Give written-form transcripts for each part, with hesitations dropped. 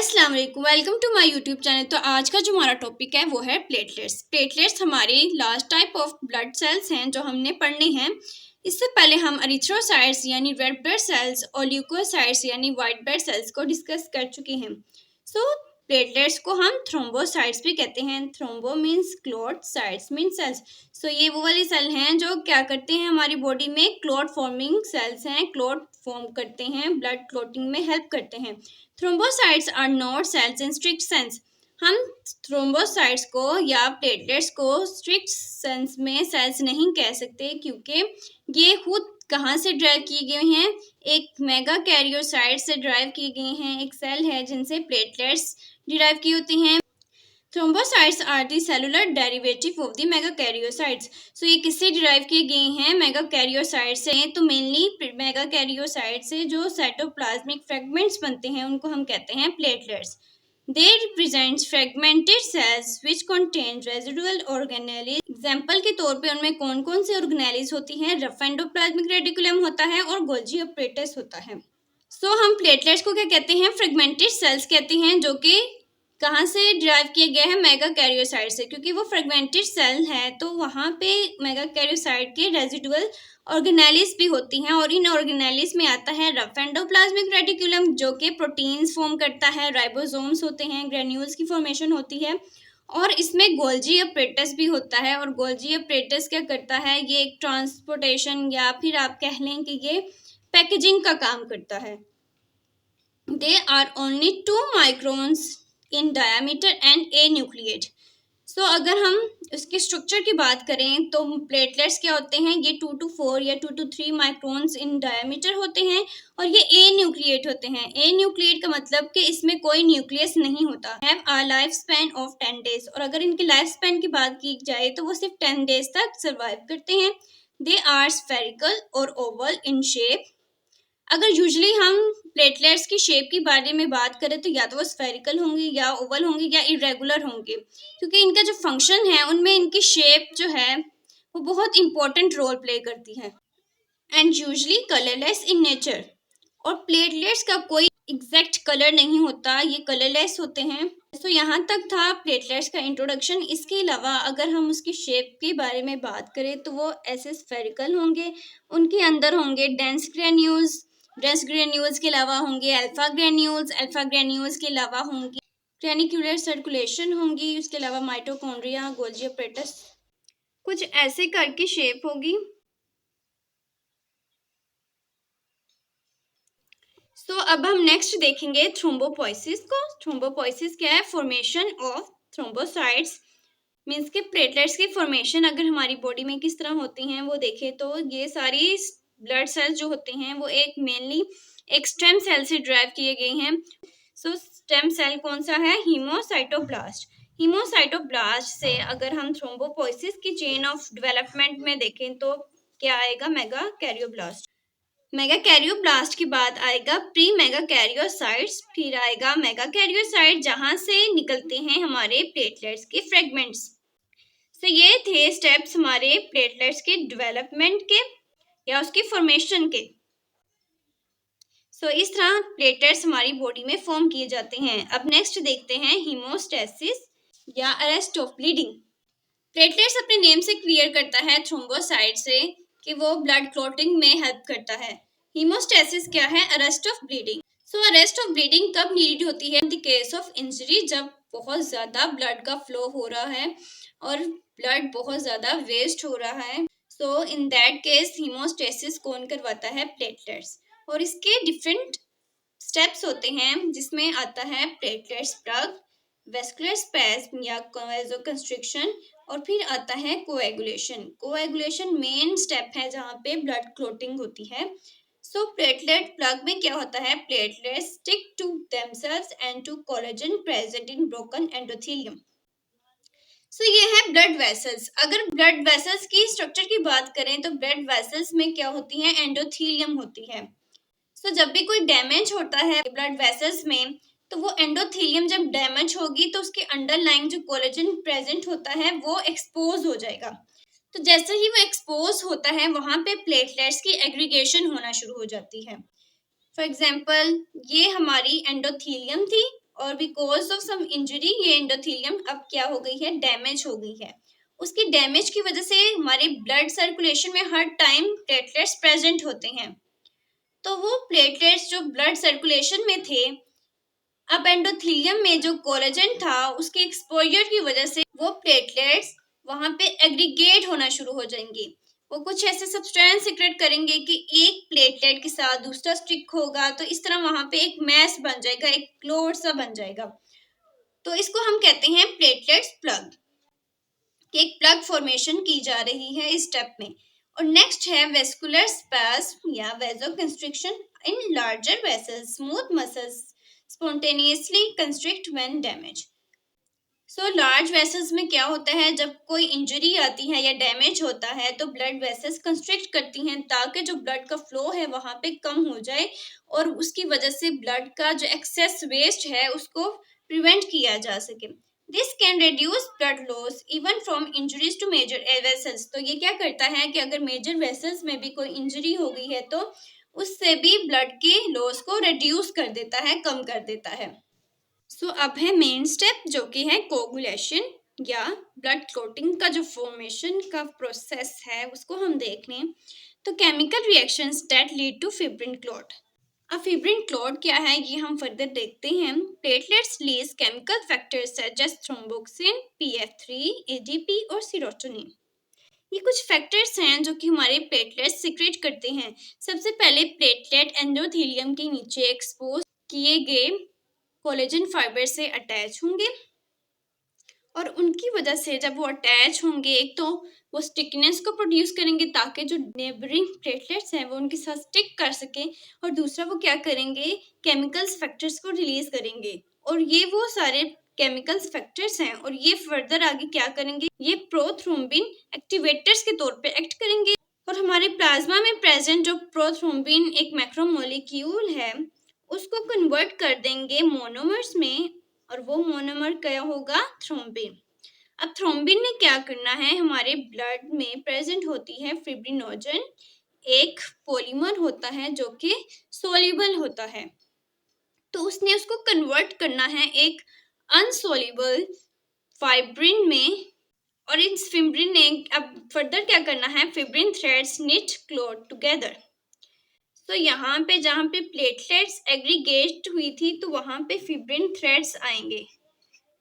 अस्सलाम वालेकुम, welcome to my YouTube channel. तो आज का जो हमारा टॉपिक है वो है प्लेटलेट्स। प्लेटलेट्स हमारी last type of blood cells हैं जो हमने पढ़ने हैं। इससे पहले हम एरिथ्रोसाइट्स यानी रेड ब्लड सेल्स और ल्यूकोसाइट्स यानी वाइट ब्लड सेल्स को डिस्कस कर चुके हैं। प्लेटलेट्स को हम थ्रोम्बोसाइट्स भी कहते हैं। Thrombo means clot, cytes means cells. ये वो वाले सेल हैं जो क्या करते हैं, हमारी बॉडी में क्लॉट फॉर्मिंग सेल्स हैं, क्लॉट फॉर्म करते हैं, ब्लड क्लॉटिंग में हेल्प करते हैं। Thrombocytes are not cells in strict sense. हम थ्रोम्बोसाइट्स को या प्लेटलेट्स को स्ट्रिक्ट सेंस में सेल्स नहीं कह सकते, क्योंकि ये खुद कहाँ से ड्राइव किए गए हैं, एक मेगा कैरियोसाइट से ड्राइव किए गए हैं। एक सेल है जिनसे प्लेटलेट्स डिराइव की होती हैं। Thrombocytes are the cellular derivative of the megakaryocytes. ये किससे डिराइव किए गए हैं, मेगाकैरियोसाइट से। तो मेनली मेगाकैरियोसाइट से जो साइटोप्लाज्मिक फ्रेगमेंट्स बनते हैं उनको हम कहते हैं platelets. They represent fragmented cells which contain residual organelles। Example के तौर पे उनमें कौन कौन से ऑर्गेनेलीज होती हैं, रफ एंडोप्लाज्मिक रेटिकुलम होता है और गोल्जी अपरेटस होता है। हम प्लेटलेट्स को क्या कहते हैं, फ्रेगमेंटेड सेल्स कहते हैं, जो कि कहाँ से ड्राइव किए गए हैं, मेगा कैरियोसाइट से। क्योंकि वो फ्रेगमेंटेड सेल है तो वहाँ पे मेगा कैरियोसाइट के रेजिडुअल ऑर्गेनेलिस भी होती हैं, और इन ऑर्गेनेलिस में आता है रफ एंडोप्लाज्मिक रेटिकुलम जो कि प्रोटीन्स फॉर्म करता है, राइबोसोम्स होते हैं, ग्रेन्यूल्स की फॉर्मेशन होती है, और इसमें गोल्जी अपरेटस भी होता है। और गोल्जी अपरेटस क्या करता है, ये एक ट्रांसपोर्टेशन या फिर आप कह लें कि ये पैकेजिंग का काम करता है। They are only 2 microns in diameter and anucleate। अगर हम उसके स्ट्रक्चर की बात करें तो प्लेटलेट्स क्या होते हैं, ये 2 to 4 या 2 to 3 माइक्रोन्स इन डायमीटर होते हैं, और ये ए न्यूक्लिएट होते हैं। ए न्यूक्लिएट का मतलब कि इसमें कोई न्यूक्लियस नहीं होता। Have a life span of 10 days। और अगर इनकी लाइफ स्पैन की बात की जाए तो वो सिर्फ 10 days तक सर्वाइव करते हैं। दे आर स्फेरिकल और ओवल इन शेप। अगर यूजुअली हम प्लेटलेट्स की शेप के बारे में बात करें तो या तो वो स्फेरिकल होंगी या ओवल होंगी या इरेगुलर होंगे, क्योंकि इनका जो फंक्शन है उनमें इनकी शेप जो है वो बहुत इंपॉर्टेंट रोल प्ले करती है। And usually colourless in nature. और प्लेटलेट्स का कोई एग्जैक्ट कलर नहीं होता, ये कलरलेस होते हैं। यहाँ तक था प्लेटलेट्स का इंट्रोडक्शन। इसके अलावा अगर हम उसकी शेप के बारे में बात करें तो वो ऐसे स्फेरिकल होंगे, उनके अंदर होंगे डेंस ग्रेन्यूल्स, डेंस ग्रेन्यूल्स के अलावा होंगे अल्फा ग्रेन्यूल्स, अल्फा ग्रेन्यूल्स के अलावा होंगी ग्रेनिकुलर सर्कुलेशन होंगी, उसके अलावा माइटोकॉन्ड्रिया, गोल्जी अपरेटस, कुछ ऐसे करके शेप होगी। अब हम नेक्स्ट देखेंगे थ्रोम्बोपोइसिस को। थ्रोम्बोपोइसिस क्या है, फॉर्मेशन ऑफ थ्रोम्बोसाइट्स मीन्स के प्लेटलेट्स की फॉर्मेशन अगर हमारी बॉडी में किस तरह होती हैं वो देखें तो ये सारी ब्लड सेल्स जो होते हैं वो एक मेनली एक स्टेम सेल से ड्राइव किए गए हैं। स्टेम सेल कौन सा है, हीमोसाइटोब्लास्ट। हीमोसाइटोब्लास्ट से अगर हम थ्रोम्बोपोइसिस की चेन ऑफ डेवलपमेंट में देखें तो क्या आएगा, मेगा कैरियोब्लास्ट। मेगा कैरियोब्लास्ट के बाद आएगा प्री मेगा कैरियोसाइट्स, फिर आएगा मेगा कैरियोसाइट जहां से निकलते हैं हमारे प्लेटलेट्स के फ्रेगमेंट्स। ये थे स्टेप्स हमारे प्लेटलेट्स के डेवलपमेंट के या उसकी फॉर्मेशन के। इस तरह प्लेटलेट्स हमारी बॉडी में फॉर्म किए जाते हैं। अब नेक्स्ट देखते हैं हीमोस्टेसिस या अरेस्ट ऑफ ब्लीडिंग। प्लेटलेट्स अपने नेम से क्लियर करता है थ्रोम्बोसाइट से कि वो ब्लड क्लॉटिंग में हेल्प करता है। हीमोस्टेसिस क्या है, arrest of bleeding. Arrest of bleeding कब नीड होती है, in the case of injury, जब बहुत ज़्यादा ब्लड का फ्लो हो रहा है और ब्लड बहुत ज़्यादा वेस्ट हो रहा है। इन दैट केस हीमोस्टेसिस कौन करवाता है, प्लेटलेट्स। और इसके डिफरेंट स्टेप्स होते हैं जिसमें आता है प्लेटलेट्स प्लग, वेस्कुलर स्पैज्म या वासोकंस्ट्रिक्शन, और फिर आता है कोएगुलेशन। कोएगुलेशन मेन स्टेप है जहाँ पे ब्लड क्लॉटिंग होती है। प्लेटलेट प्लग में क्या होता है, platelets stick to themselves and to collagen present in broken endothelium. ये है ब्लड वेसल्स। अगर ब्लड वेसल्स की स्ट्रक्चर की बात करें तो ब्लड वेसल्स में क्या होती है, एंडोथेलियम होती है। जब भी कोई डैमेज होता है ब्लड वेसल्स में तो वो एंडोथेलियम जब डैमेज होगी तो उसके अंडरलाइंग जो कोलेजन प्रेजेंट होता है वो एक्सपोज हो जाएगा। तो जैसे ही वो एक्सपोज होता है वहां पे प्लेटलेट्स की एग्रीगेशन होना शुरू हो जाती है। फॉर एग्जाम्पल ये हमारी एंडोथेलियम थी और बिकॉज ऑफ सम इंजरी ये एंडोथेलियम अब क्या हो गई है, डैमेज हो गई है। उसकी डैमेज की वजह से हमारे ब्लड सर्कुलेशन में हर टाइम प्लेटलेट्स प्रेजेंट होते हैं। तो वो प्लेटलेट्स जो ब्लड सर्कुलेशन में थे, अब एंडोथेलियम में जो कोलेजन था उसके एक्सपोजर की वजह से वो प्लेटलेट्स वहां पे एग्रीगेट होना शुरू हो जाएंगे। वो कुछ ऐसे सब्सटेंस सिक्रेट करेंगे कि एक प्लेटलेट के साथ दूसरा स्टिक होगा, तो इस तरह वहां पे एक मैस बन जाएगा, एक क्लोट सा बन जाएगा। तो इसको हम कहते हैं प्लेटलेट्स प्लग। एक प्लग फॉर्मेशन की जा रही है इस स्टेप में। और नेक्स्ट है वेस्कुलर स्पैस्म या vasoconstriction in larger vessels, smooth muscles spontaneously constrict when damage. So large vessels में क्या होता है, जब कोई इंजरी आती है या डैमेज होता है तो ब्लड वेसल्स कंस्ट्रिक्ट करती हैं ताकि जो ब्लड का फ्लो है वहां पे कम हो जाए और उसकी वजह से ब्लड का जो एक्सेस वेस्ट है उसको प्रिवेंट किया जा सके। This can reduce blood loss even from injuries to major vessels. तो ये क्या करता है कि अगर मेजर वेसल्स में भी कोई इंजरी हो गई है तो उससे भी ब्लड के लॉस को रिड्यूस कर देता है, कम कर देता है। सो अब है मेन स्टेप जो कि है कोगुलेशन या ब्लड क्लॉटिंग का जो फॉर्मेशन का प्रोसेस है उसको हम देख लें। तो chemical reactions that lead to fibrin clot. अब फिब्रिन क्लॉट क्या है ये हम फर्दर देखते हैं। Platelets release chemical factors such as thromboxane, PF3, ADP और सीरोटोनिन। ये कुछ फैक्टर्स हैं जो कि हमारे प्लेटलेट्स सिक्रेट करते हैं। सबसे पहले प्लेटलेट एंडोथेलियम के नीचे एक्सपोज किए गए कोलेजन फाइबर से अटैच होंगे और उनकी वजह से जब वो अटैच होंगे, एक तो वो स्टिकनेस को प्रोड्यूस करेंगे ताकि जो नेबरिंग प्लेटलेट्स हैं वो उनके साथ स्टिक कर सकें, और दूसरा वो क्या करेंगे, केमिकल्स फैक्टर्स को रिलीज करेंगे। और ये वो सारे केमिकल्स फैक्टर्स हैं और ये फर्दर आगे क्या करेंगे, ये प्रोथ्रोम्बिन एक्टिवेटर्स के तौर पे एक्ट करेंगे। और हमारे प्लाज्मा में प्रेजेंट जो प्रोथ्रोम्बिन एक मैक्रोमोलिक्यूल है उसको कन्वर्ट कर देंगे मोनोमर्स में, और वो मोनोमर क्या होगा, थ्रोम्बिन। अब थ्रोम्बिन ने क्या करना है, हमारे ब्लड में प्रेजेंट होती है फिब्रिनोजन, एक पॉलीमर होता है जो कि सोल्यूबल होता है, तो उसने उसको कन्वर्ट करना है एक अनसोल्यूबल फाइब्रिन में। और इस फिब्रिन ने अब फर्दर क्या करना है, fibrin threads knit clot together. तो यहाँ पे जहाँ पे प्लेटलेट्स एग्रीगेट हुई थी तो वहाँ पे फिब्रिन थ्रेड्स आएंगे।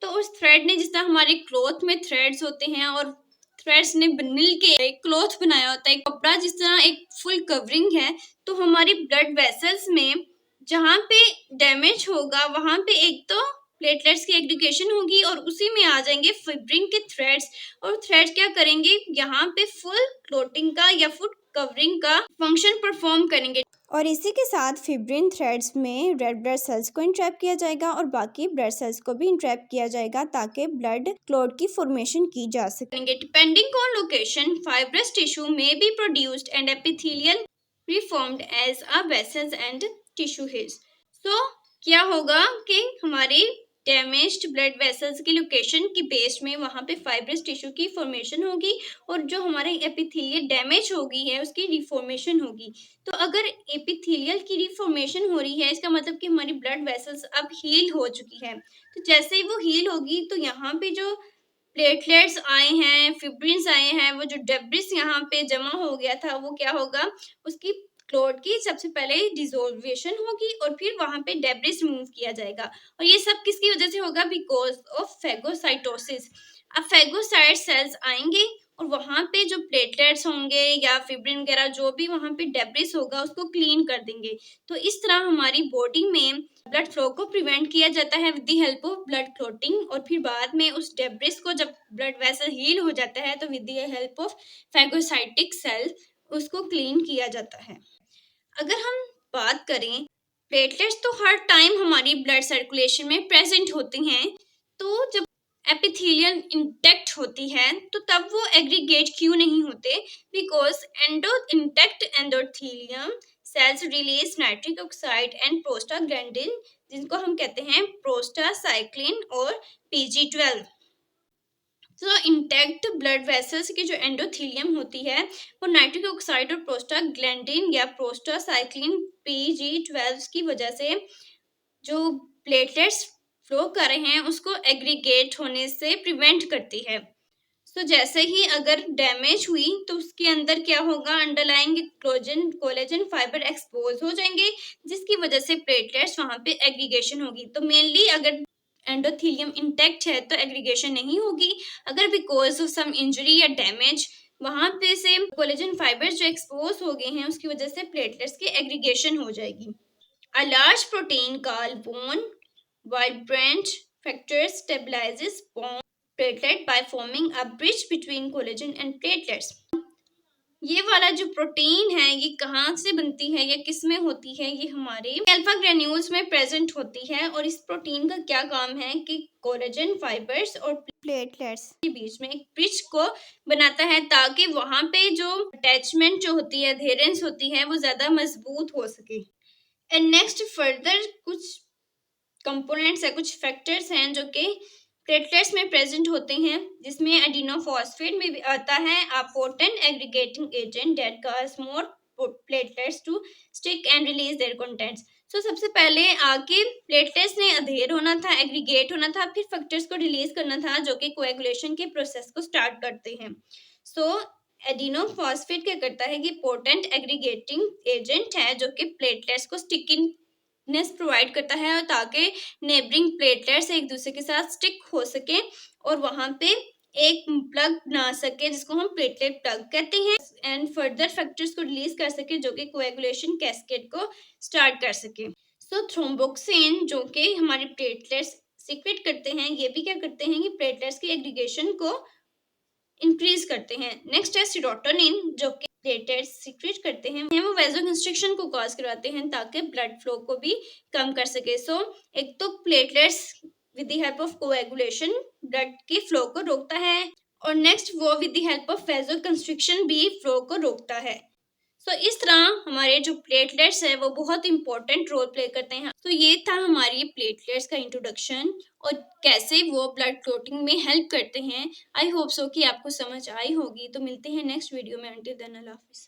तो उस थ्रेड ने, जिस तरह हमारे क्लॉथ में थ्रेड्स होते हैं और थ्रेड्स ने मिल के एक क्लॉथ बनाया होता है, कपड़ा जिस तरह एक फुल कवरिंग है, तो हमारी ब्लड वेसल्स में जहाँ पे डैमेज होगा वहाँ पे एक तो प्लेटलेट्स की एग्रीगेशन होगी और उसी में आ जाएंगे फिब्रिन के थ्रेड्स, और थ्रेड्स क्या करेंगे, यहाँ पे फुल क्लोटिंग का या फुल कवरिंग का फंक्शन परफॉर्म करेंगे। और इसी के साथ फिब्रिन थ्रेड्स में रेड ब्लड सेल्स को इंट्रैप किया जाएगा और बाकी ब्लड सेल्स को भी इंट्रैप किया जाएगा ताकि ब्लड क्लॉट की फॉर्मेशन की जा सके। Depending on location fibrous tissue में be produced and epithelial reformed as a vessels and tissue heads. So क्या होगा कि हमारी डैमेज्ड ब्लड वेसल्स की लोकेशन की बेस में वहाँ पे फाइब्रस टिश्यू की फॉर्मेशन होगी और जो हमारे एपिथेलियल डैमेज हो गई है उसकी रिफॉर्मेशन होगी। तो अगर एपिथेलियल की रिफॉर्मेशन हो रही है इसका मतलब कि हमारी ब्लड वेसल्स अब हील हो चुकी है। तो जैसे ही वो हील होगी तो यहाँ पे जो प्लेटलेट्स आए हैं, फिब्रिन्स आए हैं, वो जो डेब्रिस यहाँ पे जमा हो गया था वो क्या होगा, उसकी क्लॉट की सबसे पहले डिसोल्वेशन होगी और फिर वहां पे डेब्रिस रिमूव किया जाएगा। और ये सब किसकी वजह से होगा, बिकॉज ऑफ फेगोसाइटोसिस। अब फेगोसाइट सेल्स आएंगे और वहां पे जो प्लेटलेट्स होंगे या फिब्रिन वगैरह जो भी वहां पे डेब्रिस होगा उसको क्लीन कर देंगे। तो इस तरह हमारी बॉडी में ब्लड फ्लो को प्रिवेंट किया जाता है with the help of blood clotting, और फिर बाद में उस डेब्रिस को जब ब्लड वेसल हील हो जाता है तो with the help of phagocytic cell उसको क्लीन किया जाता है। अगर हम बात करें, प्लेटलेट्स तो हर टाइम हमारी ब्लड सर्कुलेशन में प्रेजेंट होती हैं, तो जब एपिथेलियम इंटैक्ट होती है तो तब वो एग्रीगेट क्यों नहीं होते, because intact endothelium cells release nitric oxide and prostaglandin, जिनको हम कहते हैं प्रोस्टासाइक्लिन और PG12। तो इंटैक्ट ब्लड वेसल्स की जो एंडोथेलियम होती है वो नाइट्रिक ऑक्साइड और प्रोस्टाग्लैंडिन या प्रोस्टासाइक्लिन PG12 की वजह से जो प्लेटलेट्स फ्लो कर रहे हैं उसको एग्रीगेट होने से प्रिवेंट करती है। तो जैसे ही अगर डैमेज हुई तो उसके अंदर क्या होगा, अंडरलाइंग कोलेजन फाइबर एक्सपोज हो जाएंगे, जिसकी वजह से प्लेटलेट्स वहां पे एग्रीगेशन होगी। तो मेनली अगर एंडोथेलियम इंटैक्ट है तो एग्रीगेशन नहीं होगी। अगर बिकॉज ऑफ सम इंजरी या डैमेज वहां पे से कोलेजन फाइबर्स जो एक्सपोज हो गए हैं उसकी वजह से प्लेटलेट्स की एग्रीगेशन हो जाएगी। A large protein called bone vibrant factor stabilizes bone platelet by forming a bridge between collagen and platelets. ये वाला जो प्रोटीन है ये कहाँ से बनती है या किस में होती है, ये हमारे अल्फा ग्रेन्यूल्स में प्रेजेंट होती है। और इस प्रोटीन का क्या काम है कि कोलेजन फाइबर्स और प्लेटलेट्स के बीच में एक ब्रिज को बनाता है ताकि वहां पे जो अटैचमेंट जो होती है, अधेरेंस होती है, वो ज्यादा मजबूत हो सके। एंड नेक्स्ट फर्दर कुछ कंपोनेंट्स है, कुछ फैक्टर्स हैं जो कि प्लेटलेट्स में प्रेजेंट होते हैं, जिसमें एडिनोफॉस्फेट में भी आता है a potent aggregating agent that cause more platelets to stick and release their contents. So सबसे पहले आके प्लेटलेट्स ने अधेर होना था, एग्रीगेट होना था, फिर फैक्टर्स को रिलीज करना था जो कि कोएगुलेशन के प्रोसेस को स्टार्ट करते हैं। सो एडिनोफॉस्फेट क्या करता है कि पोटेंट एग्रीगेटिंग एजेंट है जो कि प्लेटलेट्स को स्टिकिंगनेस प्रोवाइड करता है और ताकि नेबरिंग प्लेटलेट्स एक दूसरे के साथ स्टिक हो सके और वहां पे एक प्लग बना सके जिसको हम प्लेटलेट प्लग कहते हैं, एंड फर्दर फैक्टर्स को रिलीज कर सके जो कि कोएगुलेशन कैस्केड को स्टार्ट कर सके। सो थ्रोम्बोक्सिन जो कि हमारे प्लेटलेट्स सीक्रेट करते हैं, ये भी क्या करते हैं कि प्लेटलेट्स की एग्रीगेशन को इंक्रीज करते हैं। नेक्स्ट है सीरोटोनिन जो कि प्लेटलेट्स सीक्रेट करते हैं, वो वैसोकंस्ट्रिक्शन को कॉज करवाते हैं ताकि ब्लड फ्लो को भी कम कर सके। सो एक तो platelets with the help of coagulation blood की फ्लो को रोकता है और नेक्स्ट वो विद द हेल्प ऑफ वैसोकंस्ट्रिक्शन भी फ्लो को रोकता है। सो इस तरह हमारे जो प्लेटलेट्स है वो बहुत इंपॉर्टेंट रोल प्ले करते हैं। तो ये था हमारी प्लेटलेट्स का इंट्रोडक्शन और कैसे वो ब्लड क्लॉटिंग में हेल्प करते हैं। आई होप सो कि आपको समझ आई होगी। तो मिलते हैं नेक्स्ट वीडियो में। अंटिल देन अल्लाह हाफिज़।